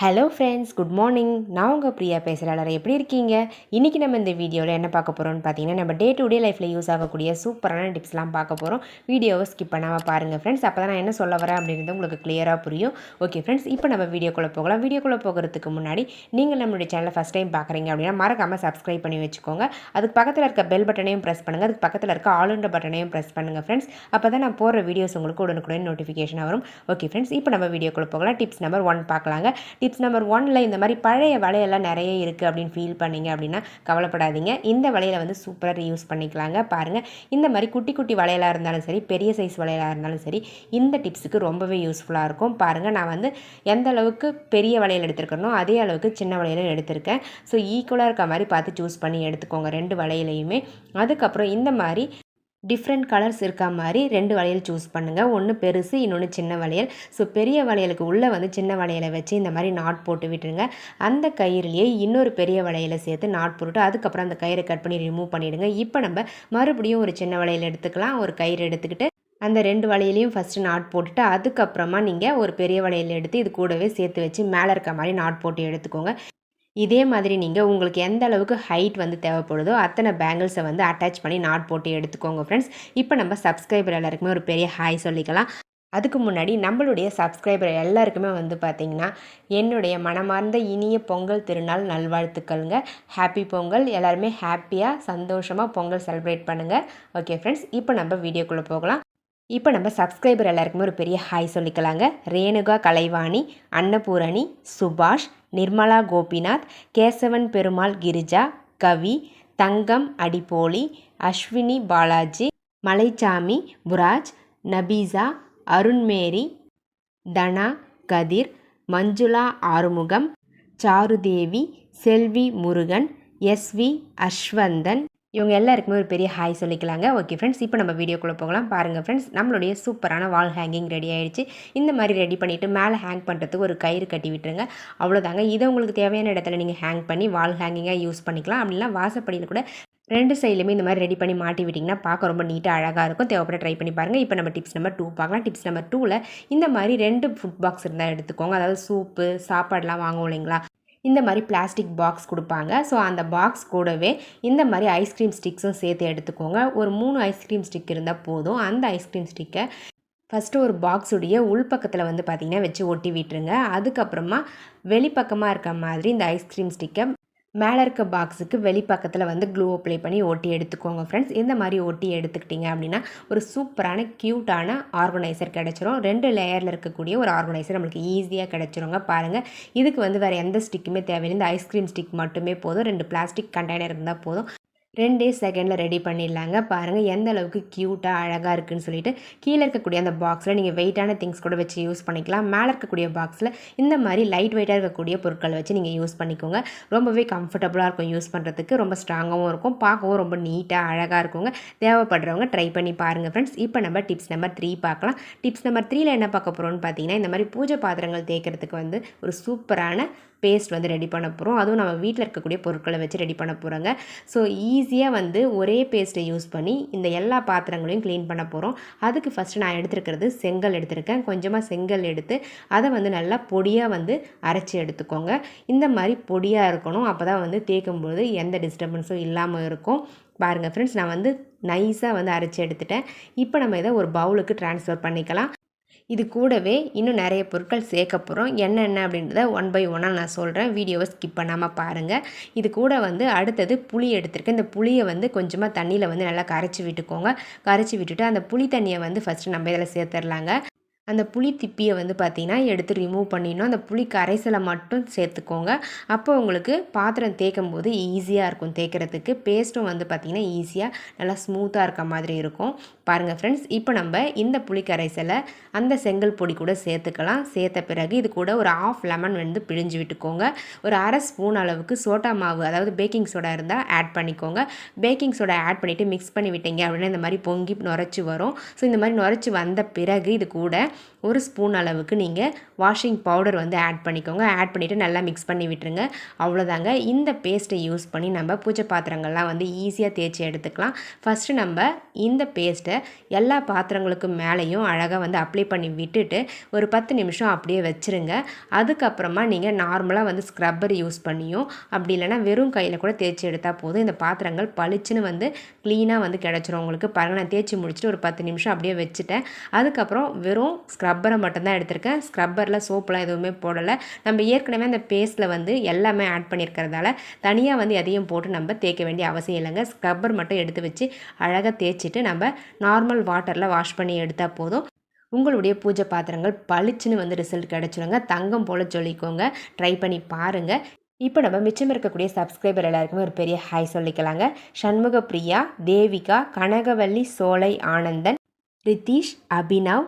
Hello friends, good morning. நான் உங்கள் பிரியா பேசுகிறேன். எல்லாரும் எப்படி இருக்கீங்க? இன்றைக்கி நம்ம இந்த வீடியோவில் என்ன பார்க்க போகிறோம்னு பார்த்தீங்கன்னா, நம்ம டே டு டே லைஃப்பில் யூஸ் ஆகக்கூடிய சூப்பரான டிப்ஸ்லாம் பார்க்க போகிறோம். வீடியோவை ஸ்கிப் பண்ணாமல் பாருங்கள் ஃப்ரெண்ட்ஸ். அப்போ தான் நான் என்ன சொல்ல வரேன் அப்படின்றது உங்களுக்கு கிளியராக புரியும். ஓகே ஃப்ரெண்ட்ஸ், இப்போ நம்ம வீடியோக்குள்ளே போகலாம். வீடியோக்குள்ளே போகிறதுக்கு முன்னாடி நீங்கள் நம்மளுடைய சேனலை ஃபஸ்ட் டைம் பார்க்குறீங்க அப்படின்னா மறக்காமல் சப்ஸ்கிரைப் பண்ணி வச்சுக்கோங்க. அதுக்கு பக்கத்தில் இருக்க பெல் பட்டனையும் ப்ரெஸ் பண்ணுங்கள். அதுக்கு பக்கத்தில் இருக்க ஆளுன்ற பட்டனையும் ப்ரெஸ் பண்ணுங்கள் ஃப்ரெண்ட்ஸ். அப்போ தான் நான் போகிற வீடியோஸ் உங்களுக்கு உடனுக்குடன் நோட்டிஃபிகேஷன் வரும். ஓகே ஃப்ரெண்ட்ஸ், இப்போ நம்ம வீடியோக்குள்ளே போகலாம். டிப்ஸ் நம்பர் 1 பார்க்கலாங்க. டிப்ஸ் நம்பர் 1ல் இந்த மாதிரி பழைய வளையெல்லாம் நிறைய இருக்குது அப்படின்னு ஃபீல் பண்ணிங்க அப்படின்னா கவலைப்படாதீங்க. இந்த வளையலை வந்து சூப்பராக யூஸ் பண்ணிக்கலாங்க. பாருங்கள், இந்த மாதிரி குட்டி குட்டி வளையலாக இருந்தாலும் சரி, பெரிய சைஸ் வளையலாக இருந்தாலும் சரி, இந்த டிப்ஸுக்கு ரொம்பவே யூஸ்ஃபுல்லாக இருக்கும். பாருங்கள், நான் வந்து எந்த அளவுக்கு பெரிய வளையல் எடுத்துருக்கனோ அதே அளவுக்கு சின்ன வளையலும் எடுத்திருக்கேன். ஸோ ஈக்குவலாக இருக்க மாதிரி பார்த்து சூஸ் பண்ணி எடுத்துக்கோங்க 2 வளையலையுமே. அதுக்கப்புறம் இந்த மாதிரி டிஃப்ரெண்ட் கலர்ஸ் இருக்கா மாதிரி 2 வளையல் சூஸ் பண்ணுங்கள். ஒன்று பெருசு, இன்னொன்று சின்ன வளையல். ஸோ பெரிய வளையலுக்கு உள்ளே வந்து சின்ன வளையலை வச்சு இந்த மாதிரி நாட் போட்டு விட்டுருங்க. அந்த கயிறுலேயே இன்னொரு பெரிய வளையலை சேர்த்து நாட் போட்டுட்டு அதுக்கப்புறம் அந்த கயிறை கட் பண்ணி ரிமூவ் பண்ணிவிடுங்க. இப்போ நம்ம மறுபடியும் ஒரு சின்ன வளையல் எடுத்துக்கலாம். ஒரு கயிறு எடுத்துக்கிட்டு அந்த 2 வளையலையும் ஃபஸ்ட்டு நாட் போட்டுட்டு அதுக்கப்புறமா நீங்கள் ஒரு பெரிய வளையல் எடுத்து இது கூடவே சேர்த்து வச்சு மேலே இருக்க மாதிரி நாட் போட்டு எடுத்துக்கோங்க. இதே மாதிரி நீங்கள் உங்களுக்கு எந்த அளவுக்கு ஹைட் வந்து தேவைப்படுதோ அத்தனை பேங்கிள்ஸை வந்து அட்டாச் பண்ணி நாட் போட்டு எடுத்துக்கோங்க ஃப்ரெண்ட்ஸ். இப்போ நம்ம சப்ஸ்கிரைபர் எல்லாருக்குமே ஒரு பெரிய ஹாய் சொல்லிக்கலாம். அதுக்கு முன்னாடி நம்மளுடைய சப்ஸ்கிரைபர் எல்லாருக்குமே வந்து பார்த்திங்கன்னா என்னுடைய மனமார்ந்த இனிய பொங்கல் திருநாள் நல்வாழ்த்துக்கள்ங்க. ஹாப்பி பொங்கல். எல்லாருமே ஹாப்பியாக சந்தோஷமாக பொங்கல் செலிப்ரேட் பண்ணுங்கள். ஓகே ஃப்ரெண்ட்ஸ், இப்போ நம்ம வீடியோக்குள்ளே போகலாம். இப்போ நம்ம சப்ஸ்கிரைபர் எல்லாருக்குமே ஒரு பெரிய ஹாய் சொல்லிக்கலாங்க. ரேணுகா கலைவாணி, அன்னபூரணி, சுபாஷ், நிர்மலா கோபிநாத், கேசவன் பெருமாள், கிரிஜா, கவி, தங்கம் அடிப்போலி, அஸ்வினி பாலாஜி, மலைச்சாமி, புராஜ், நபீசா, அருண்மேரி, தனா, கதிர், மஞ்சுளா ஆறுமுகம், சாருதேவி, செல்வி முருகன், எஸ்வி அஸ்வந்தன், இவங்க எல்லாருக்குமே ஒரு பெரிய ஹாய் சொல்லிக்கலாங்க. ஓகே ஃப்ரெண்ட்ஸ், இப்போ நம்ம வீடியோக்குள்ளே போகலாம். பாருங்கள் ஃப்ரெண்ட்ஸ், நம்மளுடைய சூப்பரான வால் ஹேங்கிங் ரெடி ஆகிடுச்சு. இந்த மாதிரி ரெடி பண்ணிவிட்டு மேலே ஹேங் பண்ணுறதுக்கு ஒரு கயிறு கட்டி விட்டுருங்க. அவ்வளோதாங்க. இதை உங்களுக்கு தேவையான இடத்துல நீங்கள் ஹேங் பண்ணி வால் ஹேங்கிங்காக யூஸ் பண்ணிக்கலாம். அப்படின்னா வாசப்படியில் கூட 2 சைட்லையுமே இந்த மாதிரி ரெடி பண்ணி மாட்டி விட்டிங்கன்னா பார்க்க ரொம்ப நீட்டாக அழகாக இருக்கும். தேவைப்பட ட்ரை பண்ணி பாருங்கள். இப்போ நம்ம டிப்ஸ் நம்பர் 2 பார்க்கலாம். டிப்ஸ் நம்பர் 2ல் இந்த மாதிரி 2 ஃபுட் பாக்ஸ் இருந்தால் எடுத்துக்கோங்க. அதாவது சூப்பு சாப்பாடெலாம் வாங்குவோம் இல்லைங்களா, இந்த மாதிரி பிளாஸ்டிக் பாக்ஸ் கொடுப்பாங்க. ஸோ அந்த பாக்ஸ் கூடவே இந்த மாதிரி ஐஸ்கிரீம் ஸ்டிக்ஸும் சேர்த்து எடுத்துக்கோங்க. ஒரு 3 ஐஸ்கிரீம் ஸ்டிக் இருந்தால் போதும். அந்த ஐஸ்கிரீம் ஸ்டிக்கை ஃபஸ்ட்டு ஒரு பாக்ஸுடைய உள்பக்கத்தில் வந்து பார்த்திங்கன்னா வச்சு ஒட்டி விட்டுருங்க. அதுக்கப்புறமா வெளிப்பக்கமாக இருக்க மாதிரி இந்த ஐஸ்கிரீம் ஸ்டிக்கை மேலே இருக்க பாக்ஸுக்கு வெளிப்பக்கத்தில் வந்து க்ளூ அப்ளை பண்ணி ஒட்டி எடுத்துக்கோங்க ஃப்ரெண்ட்ஸ். இந்த மாதிரி ஒட்டி எடுத்துக்கிட்டிங்க அப்படின்னா ஒரு சூப்பரான க்யூட்டான ஆர்கனைசர் கிடச்சிரும். 2 லேயரில் இருக்கக்கூடிய ஒரு ஆர்கனைசர் நம்மளுக்கு ஈஸியாக கிடச்சிருங்க. பாருங்கள், இதுக்கு வந்து வேறு எந்த ஸ்டிக்குமே தேவையில்லை. இந்த ஐஸ்கிரீம் ஸ்டிக் மட்டுமே போதும். 2 பிளாஸ்டிக் கண்டெய்னர் இருந்தால் போதும். 2 செகண்டில் ரெடி பண்ணிடலாங்க. பாருங்கள் எந்த அளவுக்கு க்யூட்டாக அழகாக இருக்குதுன்னு சொல்லிட்டு. கீழே இருக்கக்கூடிய அந்த பாக்ஸில் நீங்கள் வெயிட்டான திங்ஸ் கூட வச்சு யூஸ் பண்ணிக்கலாம். மேலே இருக்கக்கூடிய பாக்ஸில் இந்த மாதிரி லைட் வெயிட்டாக இருக்கக்கூடிய பொருட்களை வச்சு நீங்கள் யூஸ் பண்ணிக்கோங்க. ரொம்பவே கம்ஃபர்டபுளாக இருக்கும் யூஸ் பண்ணுறதுக்கு. ரொம்ப ஸ்ட்ராங்காகவும் இருக்கும். பார்க்கவும் ரொம்ப நீட்டாக அழகாக இருக்குங்க. தேவைப்படுறவங்க ட்ரை பண்ணி பாருங்கள் ஃப்ரெண்ட்ஸ். இப்போ நம்ம டிப்ஸ் நம்பர் 3 பார்க்கலாம். டிப்ஸ் நம்பர் 3ல் என்ன பார்க்க போகிறோம்னு பார்த்தீங்கன்னா, இந்த மாதிரி பூஜை பாத்திரங்கள் தேய்க்கிறதுக்கு வந்து ஒரு சூப்பரான பேஸ்ட் வந்து ரெடி பண்ண போகிறோம். அதுவும் நம்ம வீட்டில் இருக்கக்கூடிய பொருட்களை வச்சு ரெடி பண்ண போகிறோங்க. ஸோ ஈஸியாக வந்து ஒரே பேஸ்ட்டை யூஸ் பண்ணி இந்த எல்லா பாத்திரங்களையும் க்ளீன் பண்ண போகிறோம். அதுக்கு ஃபஸ்ட்டு நான் எடுத்துருக்கிறது செங்கல் எடுத்திருக்கேன். கொஞ்சமாக செங்கல் எடுத்து அதை வந்து நல்லா பொடியாக வந்து அரைச்சி எடுத்துக்கோங்க. இந்த மாதிரி பொடியாக இருக்கணும். அப்போ தான் வந்து தேய்க்கும்போது எந்த டிஸ்டர்பன்ஸும் இல்லாமல் இருக்கும். பாருங்கள் ஃப்ரெண்ட்ஸ், நான் வந்து நைஸாக வந்து அரைச்சி எடுத்துட்டேன். இப்போ நம்ம இதை ஒரு பவுலுக்கு ட்ரான்ஸ்ஃபர் பண்ணிக்கலாம். இது கூடவே இன்னும் நிறைய பொருட்கள் சேர்க்க போகிறோம். என்னென்ன அப்படின்றத 1 பை 1 நான் சொல்கிறேன். வீடியோவை ஸ்கிப் பண்ணாமல் பாருங்கள். இது கூட வந்து அடுத்தது புளி எடுத்திருக்கேன். இந்த புளியை வந்து கொஞ்சமாக தண்ணியில் வந்து நல்லா கரைச்சி விட்டுக்கோங்க. கரைச்சி விட்டுட்டு அந்த புளி தண்ணியை வந்து ஃபஸ்ட்டு நம்ம இதில் சேர்த்துடலாங்க. அந்த புளி திப்பியை வந்து பார்த்திங்கன்னா எடுத்து ரிமூவ் பண்ணிடணும். அந்த புளி கரைசலை மட்டும் சேர்த்துக்கோங்க. அப்போ உங்களுக்கு பாத்திரம் தேய்க்கும் போது ஈஸியாக இருக்கும் தேய்க்கிறதுக்கு. பேஸ்ட்டும் வந்து பார்த்திங்கன்னா ஈஸியாக நல்லா ஸ்மூத்தாக இருக்க மாதிரி இருக்கும். பாருங்கள் ஃப்ரெண்ட்ஸ், இப்போ நம்ம இந்த புளி கரைசலை அந்த செங்கல் பொடி கூட சேர்த்துக்கலாம். சேர்த்த பிறகு இது கூட ஒரு 1/2 லெமன் வந்து பிழிஞ்சு விட்டுக்கோங்க. ஒரு 1/2 ஸ்பூன் அளவுக்கு சோடா மாவு, அதாவது பேக்கிங் சோடா இருந்தால் ஆட் பண்ணிக்கோங்க. பேக்கிங் சோடா ஆட் பண்ணிவிட்டு மிக்ஸ் பண்ணி விட்டீங்க அப்படின்னா இந்த மாதிரி பொங்கி நுரைச்சி வரும். ஸோ இந்த மாதிரி நுரைச்சி வந்த பிறகு இது கூட ஒரு ஸ்பூன் அளவுக்கு நீங்கள் வாஷிங் பவுடர் வந்து ஆட் பண்ணிக்கோங்க. ஆட் பண்ணிவிட்டு நல்லா மிக்ஸ் பண்ணி விட்டுருங்க. அவ்வளோதாங்க. இந்த பேஸ்ட்டை யூஸ் பண்ணி நம்ம பூஜை பாத்திரங்கள்லாம் வந்து ஈஸியாக தேய்ச்சி எடுத்துக்கலாம். ஃபஸ்ட்டு நம்ம இந்த பேஸ்ட்டை எல்லா பாத்திரங்களுக்கு மேலேயும் அழகாக வந்து அப்ளை பண்ணி விட்டுட்டு ஒரு 10 நிமிஷம் அப்படியே வச்சுருங்க. அதுக்கப்புறமா நீங்கள் நார்மலாக வந்து ஸ்க்ரப்பர் யூஸ் பண்ணியும் அப்படி இல்லைனா வெறும் கையில் கூட தேய்ச்சி எடுத்தால் போதும். இந்த பாத்திரங்கள் பளிச்சுன்னு வந்து க்ளீனாக வந்து கிடச்சிரும் உங்களுக்கு. பாருங்கள், நான் தேய்ச்சி முடிச்சுட்டு ஒரு 10 நிமிஷம் அப்படியே வச்சுட்டேன். அதுக்கப்புறம் வெறும் ஸ்க்ரப்பரை மட்டும்தான் எடுத்திருக்கேன். ஸ்க்ரப்பரில் சோப்பெலாம் எதுவுமே போடலை. நம்ம ஏற்கனவே அந்த பேஸ்ட்டில் வந்து எல்லாமே ஆட் பண்ணியிருக்கிறதால தனியாக வந்து எதையும் போட்டு நம்ம தேய்க்க வேண்டிய அவசியம் இல்லைங்க. ஸ்க்ரப்பர் மட்டும் எடுத்து வச்சு அழகாக தேய்ச்சிட்டு நம்ம நார்மல் வாட்டரில் வாஷ் பண்ணி எடுத்தால் போதும். உங்களுடைய பூஜை பாத்திரங்கள் பளிச்சுன்னு வந்து ரிசல்ட் கிடச்சிருங்க. தங்கம் போல் சொல்லிக்கோங்க. ட்ரை பண்ணி பாருங்கள். இப்போ நம்ம மிச்சம் இருக்கக்கூடிய சப்ஸ்கிரைபர் எல்லாருக்குமே ஒரு பெரிய ஹாய் சொல்லிக்கலாங்க. சண்முக பிரியா, தேவிகா, கனகவல்லி, சோலை ஆனந்தன், ரித்தீஷ், அபினவ்,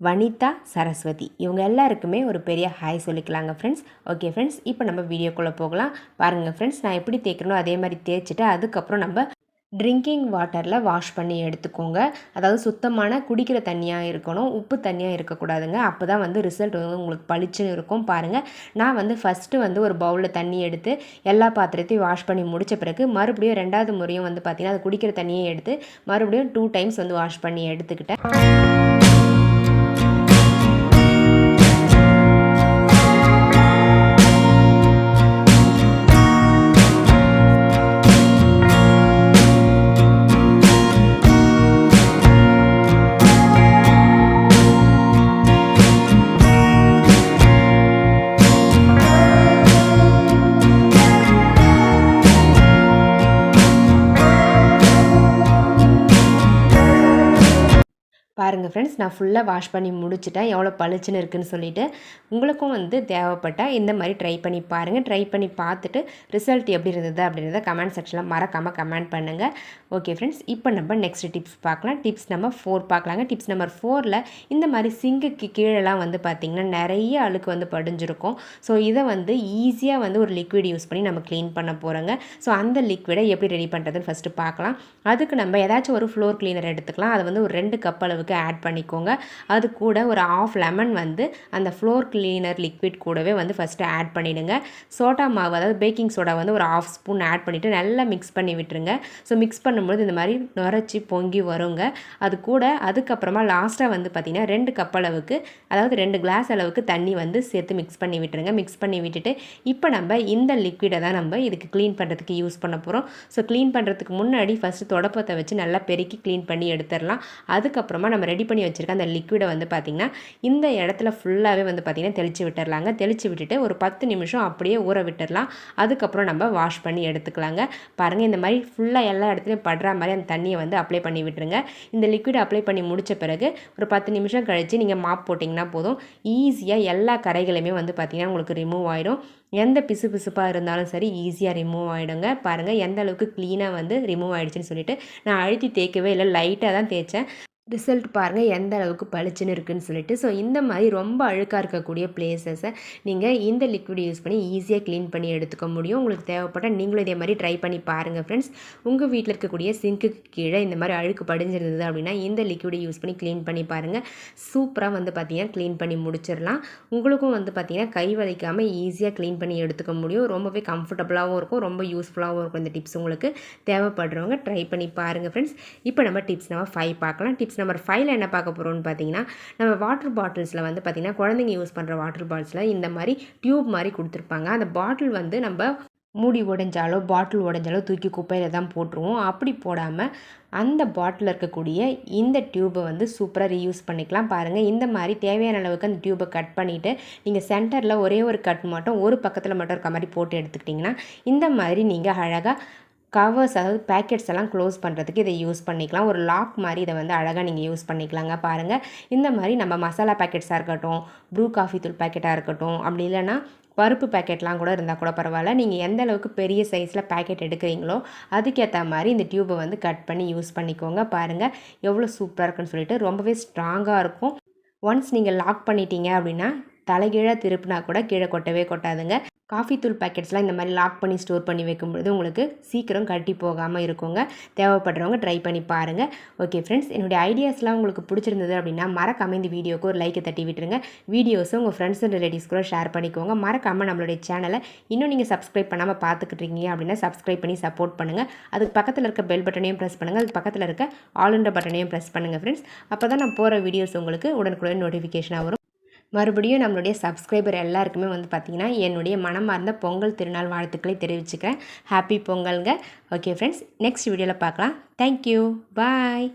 வனிதா, சரஸ்வதி, இவங்க எல்லாருக்குமே ஒரு பெரிய ஹாய் சொல்லிக்கலாங்க ஃப்ரெண்ட்ஸ். ஓகே ஃப்ரெண்ட்ஸ், இப்போ நம்ம வீடியோக்குள்ளே போகலாம். பாருங்கள் ஃப்ரெண்ட்ஸ், நான் எப்படி தேய்க்கணும் அதே மாதிரி தேய்ச்சிட்டு அதுக்கப்புறம் நம்ம ட்ரிங்கிங் வாட்டரில் வாஷ் பண்ணி எடுத்துக்கோங்க. அதாவது சுத்தமான குடிக்கிற தண்ணியாக இருக்கணும், உப்பு தண்ணியாக இருக்கக்கூடாதுங்க. அப்போ தான் வந்து ரிசல்ட் வந்து உங்களுக்கு பளிச்சுன்னு இருக்கும். பாருங்கள், நான் வந்து ஃபஸ்ட்டு வந்து ஒரு பவுலில் தண்ணி எடுத்து எல்லா பாத்திரத்தையும் வாஷ் பண்ணி முடித்த பிறகு மறுபடியும் 2வது முறையும் வந்து பார்த்திங்கன்னா அது குடிக்கிற தண்ணியை எடுத்து மறுபடியும் 2 டைம்ஸ் வந்து வாஷ் பண்ணி எடுத்துக்கிட்டேன். பாருங்கள் ஃப்ரெண்ட்ஸ், நான் ஃபுல்லாக வாஷ் பண்ணி முடிச்சிட்டேன். எவ்வளோ பளிச்சுன்னு இருக்குதுன்னு சொல்லிவிட்டு உங்களுக்கும் வந்து தேவைப்பட்டால் இந்த மாதிரி ட்ரை பண்ணி பாருங்கள். ட்ரை பண்ணி பார்த்துட்டு ரிசல்ட் எப்படி இருந்தது அப்படின்றத கமெண்ட் செக்ஷனில் மறக்காமல் கமெண்ட் பண்ணுங்கள். ஓகே ஃப்ரெண்ட்ஸ், இப்போ நம்ம நெக்ஸ்ட் டிப்ஸ் பார்க்கலாம். டிப்ஸ் நம்பர் 4 பார்க்கலாங்க. டிப்ஸ் நம்பர் 4ல் இந்த மாதிரி சிங்குக்கு கீழெல்லாம் வந்து பார்த்திங்கன்னா நிறைய அழுக்கு வந்து படிஞ்சிருக்கும். ஸோ இதை வந்து ஈஸியாக வந்து ஒரு லிக்விட் யூஸ் பண்ணி நம்ம க்ளீன் பண்ண போகிறோங்க. ஸோ அந்த லிக்விடை எப்படி ரெடி பண்ணுறதுன்னு ஃபஸ்ட்டு பார்க்கலாம். அதுக்கு நம்ம ஏதாச்சும் ஒரு ஃப்ளோர் கிளீனர் எடுத்துக்கலாம். அதை வந்து ஒரு 2 கப் அளவுக்கு ஆட் பண்ணிக்கோங்க. அது கூட ஒரு 1/2 லெமன் வந்து அந்த ஃப்ளோர் கிளீனர் லிக்விட் கூடவே வந்து ஃபஸ்ட்டு ஆட் பண்ணிவிடுங்க. சோடா மாவு, அதாவது பேக்கிங் சோடா வந்து ஒரு 1/2 ஸ்பூன் ஆட் பண்ணிவிட்டு நல்லா மிக்ஸ் பண்ணி விட்டுருங்க. ஸோ மிக்ஸ் பண்ணும்போது இந்த மாதிரி நுரைச்சி பொங்கி வருங்க. அது கூட அதுக்கப்புறமா லாஸ்ட்டாக வந்து பார்த்திங்கன்னா 2 கப் அளவுக்கு, அதாவது 2 கிளாஸ் அளவுக்கு தண்ணி வந்து சேர்த்து மிக்ஸ் பண்ணி விட்டுருங்க. மிக்ஸ் பண்ணி விட்டுட்டு இப்போ நம்ம இந்த லிக்விடை தான் நம்ம இதுக்கு க்ளீன் பண்ணுறதுக்கு யூஸ் பண்ண போகிறோம். ஸோ க்ளீன் பண்ணுறதுக்கு முன்னாடி ஃபஸ்ட்டு தொடப்பத்தை வச்சு நல்லா பெருக்கி க்ளீன் பண்ணி எடுத்துடலாம். அதுக்கப்புறமா நம்ம ரெடி பண்ணி வச்சுருக்க அந்த லிக்விடை வந்து பார்த்திங்கன்னா இந்த இடத்துல ஃபுல்லாகவே வந்து பார்த்திங்கன்னா தெளித்து விட்டுடலாங்க. தெளித்து விட்டுட்டு ஒரு 10 நிமிஷம் அப்படியே ஊற விட்டுடலாம். அதுக்கப்புறம் நம்ம வாஷ் பண்ணி எடுத்துக்கலாங்க. பாருங்கள், இந்த மாதிரி ஃபுல்லாக எல்லா இடத்துலையும் படுற மாதிரி அந்த தண்ணியை வந்து அப்ளை பண்ணி விட்டுருங்க. இந்த லிக்விடை அப்ளை பண்ணி முடித்த பிறகு ஒரு 10 நிமிஷம் கழித்து நீங்கள் மாப் போட்டிங்கன்னா போதும். ஈஸியாக எல்லா கரைகளுமே வந்து பார்த்திங்கன்னா உங்களுக்கு ரிமூவ் ஆகிடும். எந்த பிசு பிசுப்பாக இருந்தாலும் சரி ஈஸியாக ரிமூவ் ஆகிடுங்க. பாருங்கள் எந்த அளவுக்கு க்ளீனாக வந்து ரிமூவ் ஆகிடுச்சின்னு சொல்லிட்டு நான் அழுத்தி தேய்க்கவே இல்லை, லைட்டாக தான் தேய்ச்சேன். ரிசல்ட் பாருங்கள் எந்த அளவுக்கு பளிச்சுன்னு இருக்குதுன்னு சொல்லிட்டு. ஸோ இந்த மாதிரி ரொம்ப அழுக்காக இருக்கக்கூடிய பிளேசஸை நீங்கள் இந்த லிக்விட் யூஸ் பண்ணி ஈஸியாக க்ளீன் பண்ணி எடுத்துக்க முடியும். உங்களுக்கு தேவைப்பட்டால் நீங்களும் இதே மாதிரி ட்ரை பண்ணி பாருங்கள் ஃப்ரெண்ட்ஸ். உங்கள் வீட்டில் இருக்கக்கூடிய சிங்க்குக்கு கீழே இந்த மாதிரி அழுக்கு படிஞ்சிருந்தது அப்படின்னா இந்த லிக்விடை யூஸ் பண்ணி க்ளீன் பண்ணி பாருங்கள். சூப்பராக வந்து பார்த்திங்கன்னா க்ளீன் பண்ணி முடிச்சிடலாம். உங்களுக்கும் வந்து பார்த்திங்கன்னா கை வலிக்காமல் ஈஸியாக க்ளீன் பண்ணி எடுத்துக்க முடியும். ரொம்பவே கம்ஃபர்டபுளாகவும் இருக்கும், ரொம்ப யூஸ்ஃபுல்லாகவும் இருக்கும். இந்த டிப்ஸ் உங்களுக்கு தேவைப்படுறவங்க ட்ரை பண்ணி பாருங்கள் ஃப்ரெண்ட்ஸ். இப்போ நம்ம டிப்ஸ் நம்பர் 5 பார்க்கலாம். டிப்ஸ் நம்பர் 5ல் என்ன பார்க்க போகிறோம்னு பார்த்தீங்கன்னா, நம்ம வாட்டர் பாட்டில்ஸில் வந்து பார்த்திங்கன்னா குழந்தைங்க யூஸ் பண்ணுற வாட்டர் பாட்டில்ஸில் இந்த மாதிரி டியூப் மாதிரி கொடுத்துருப்பாங்க. அந்த பாட்டில் வந்து நம்ம மூடி உடைஞ்சாலோ பாட்டில் உடைஞ்சாலோ தூக்கி குப்பையில் தான் போட்டுருவோம். அப்படி போடாமல் அந்த பாட்டிலில் இருக்கக்கூடிய இந்த டியூப்பை வந்து சூப்பராக ரீயூஸ் பண்ணிக்கலாம். பாருங்கள், இந்த மாதிரி தேவையான அளவுக்கு அந்த டியூப்பை கட் பண்ணிவிட்டு நீங்கள் சென்டரில் ஒரே ஒரு கட் மட்டும் ஒரு பக்கத்தில் மட்டும் இருக்க மாதிரி போட்டு எடுத்துக்கிட்டிங்கன்னா இந்த மாதிரி நீங்கள் அழகாக கவர்ஸ், அதாவது பேக்கெட்ஸ் எல்லாம் க்ளோஸ் பண்ணுறதுக்கு இதை யூஸ் பண்ணிக்கலாம். ஒரு லாக் மாதிரி இதை வந்து அழகாக நீங்கள் யூஸ் பண்ணிக்கலாங்க. பாருங்கள், இந்த மாதிரி நம்ம மசாலா பேக்கெட்ஸாக இருக்கட்டும், ப்ரூ காஃபி தூள் பேக்கெட்டாக இருக்கட்டும், அப்படி இல்லைனா பருப்பு பேக்கெட்லாம் கூட இருந்தால் கூட பரவாயில்ல. நீங்கள் எந்த அளவுக்கு பெரிய சைஸில் பேக்கெட் எடுக்கிறீங்களோ அதுக்கேற்ற மாதிரி இந்த டியூப்பை வந்து கட் பண்ணி யூஸ் பண்ணிக்கோங்க. பாருங்கள் எவ்வளோ சூப்பராக இருக்குன்னு சொல்லிட்டு. ரொம்பவே ஸ்ட்ராங்காக இருக்கும். ஒன்ஸ் நீங்கள் லாக் பண்ணிட்டீங்க அப்படின்னா தலைகீழாக திருப்பினா கூட கீழே கொட்டவே கொட்டாதுங்க. காஃபி தூள் பேக்கெட்ஸ்லாம் இந்த மாதிரி லாக் பண்ணி ஸ்டோர் பண்ணி வைக்கும்பொழுது உங்களுக்கு சீக்கிரம் கட்டி போகாமல் இருக்குங்க. தேவைப்படுறவங்க ட்ரை பண்ணி பாருங்கள். ஓகே ஃப்ரெண்ட்ஸ், என்னுடைய ஐடியாஸ்லாம் உங்களுக்கு பிடிச்சிருந்தது அப்படின்னா மறக்காமல் இந்த வீடியோக்கு ஒரு லைக்கை தட்டி விட்டுருங்க. வீடியோஸும் உங்கள் ஃப்ரெண்ட்ஸ் அண்ட் ரிலேட்டிவ்ஸ் கூட ஷேர் பண்ணிக்கோங்க. மறக்காமல் நம்மளுடைய சேனலை இன்னும் நீங்கள் சப்ஸ்கிரைப் பண்ணாமல் பார்த்துக்கிட்டு இருக்கீங்க அப்படின்னா சப்ஸ்கிரைப் பண்ணி சப்போர்ட் பண்ணுங்கள். அதுக்கு பக்கத்தில் இருக்க பெல் பட்டனையும் ப்ரெஸ் பண்ணுங்கள். அதுக்கு பக்கத்தில் இருக்க ஆல் பட்டனையும் ப்ரெஸ் பண்ணுங்கள் ஃப்ரெண்ட்ஸ். அப்போ தான் நான் போகிற வீடியோஸ் உங்களுக்கு உடனுக்குடன் நோட்டிஃபிகேஷனாக வரும். மறுபடியும் நம்மளுடைய சப்ஸ்கிரைபர் எல்லாருக்குமே பார்த்திங்கன்னா என்னுடைய மனமார்ந்த பொங்கல் திருநாள் வாழ்த்துக்களை தெரிவிச்சுக்கிறேன். ஹாப்பி பொங்கல்ங்க. ஓகே ஃப்ரெண்ட்ஸ், நெக்ஸ்ட் வீடியோவில் பார்க்கலாம். தேங்க்யூ, பாய்.